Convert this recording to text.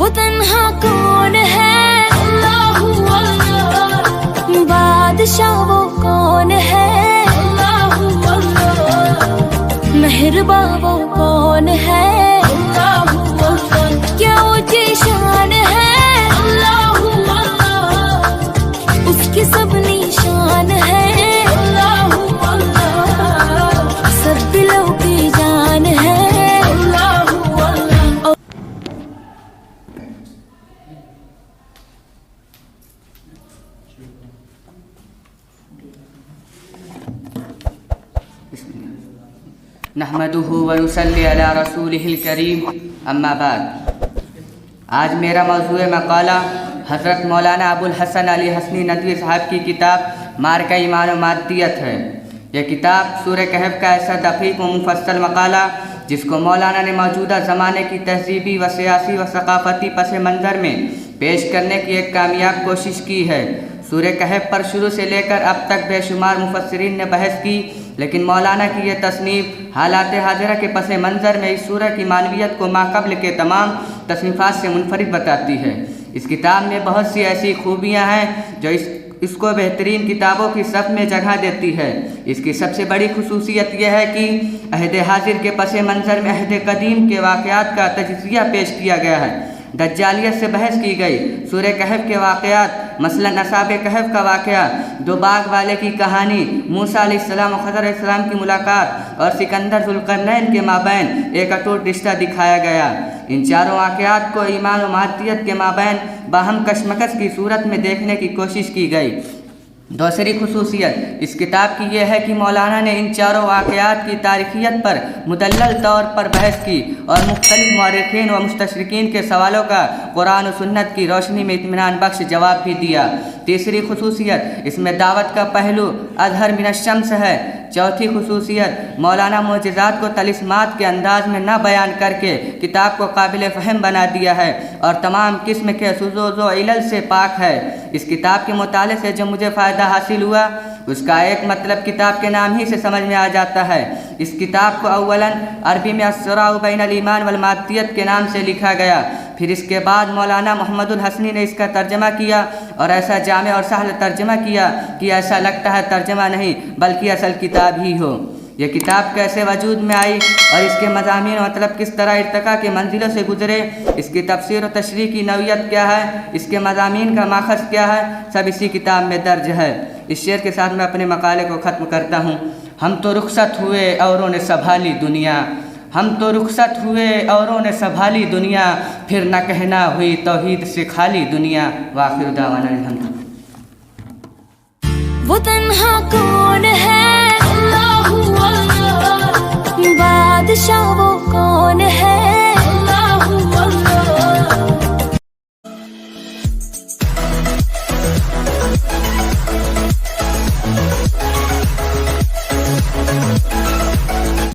وہ تنہا کون ہے؟ اللہ اللہ. بادشاہ وہ کون ہے؟ اللہ اللہ. مہرباں وہ کون ہے؟ اللہ اللہ. کیا اونچی شان ہے؟ اللہ اللہ. اس کی سب نشان ہے؟ اللہ اللہ. سب دلوں کی جان ہے؟ اللہ اللہ. نحمدہ ونصلی علی رسولہ الکریم، اما بعد. آج میرا موضوع مقالہ حضرت مولانا ابو الحسن علی حسنی ندوی صاحب کی کتاب مارکہ ایمان و مادیت ہے. یہ کتاب سورہ کہف کا ایسا دقیق و مفصل مقالہ جس کو مولانا نے موجودہ زمانے کی تہذیبی و سیاسی و ثقافتی پس منظر میں پیش کرنے کی ایک کامیاب کوشش کی ہے. سورہ کہف پر شروع سے لے کر اب تک بے شمار مفسرین نے بحث کی، لیکن مولانا کی یہ تصنیف حالات حاضرہ کے پس منظر میں اس سورہ کی معنویت کو ماقبل کے تمام تصنیفات سے منفرد بتاتی ہے. اس کتاب میں بہت سی ایسی خوبیاں ہیں جو اس کو بہترین کتابوں کی صف میں جگہ دیتی ہے. اس کی سب سے بڑی خصوصیت یہ ہے کہ عہد حاضر کے پس منظر میں عہد قدیم کے واقعات کا تجزیہ پیش کیا گیا ہے. دجالیت سے بحث کی گئی. سورہ کہف کے واقعات، مثلا اصحاب کہف کا واقعہ، دو باغ والے کی کہانی، موسیٰ علیہ السلام و خضر علیہ السلام کی ملاقات اور سکندر ذوالقرنین کے مابین ایک اٹوٹ رشتہ دکھایا گیا. ان چاروں واقعات کو ایمان و مادیت کے مابین باہم کشمکش کی صورت میں دیکھنے کی کوشش کی گئی. دوسری خصوصیت اس کتاب کی یہ ہے کہ مولانا نے ان چاروں واقعات کی تاریخیت پر مدلل طور پر بحث کی اور مختلف مورخین و مستشرقین کے سوالوں کا قرآن و سنت کی روشنی میں اطمینان بخش جواب بھی دیا. تیسری خصوصیت اس میں دعوت کا پہلو اظہر من الشمس ہے. چوتھی خصوصیت مولانا معجزات کو طلسمات کے انداز میں نہ بیان کر کے کتاب کو قابل فہم بنا دیا ہے اور تمام قسم کے شذوذ و علل سے پاک ہے. اس کتاب کے مطالعے سے جو مجھے فائدہ حاصل ہوا اس کا ایک مطلب کتاب کے نام ہی سے سمجھ میں آ جاتا ہے. اس کتاب کو اولاً عربی میں الصراع بین الایمان والمادیت کے نام سے لکھا گیا. پھر اس کے بعد مولانا محمد الحسنی نے اس کا ترجمہ کیا اور ایسا جامع اور سہل ترجمہ کیا کہ ایسا لگتا ہے ترجمہ نہیں بلکہ اصل کتاب ہی ہو. یہ کتاب کیسے وجود میں آئی اور اس کے مضامین مطلب کس طرح ارتقاء کے منزلوں سے گزرے، اس کی تفسیر و تشریح کی نوعیت کیا ہے، اس کے مضامین کا ماخذ کیا ہے، سب اسی کتاب میں درج ہے. اس شعر کے ساتھ میں اپنے مقالے کو ختم کرتا ہوں. ہم تو رخصت ہوئے اوروں نے سنبھالی دنیا، ہم تو رخصت ہوئے اوروں نے سنبھالی دنیا، پھر نہ کہنا ہوئی توحید سے خالی دنیا. وآخر دعوانا الحمدللہ. وہ تنہا کون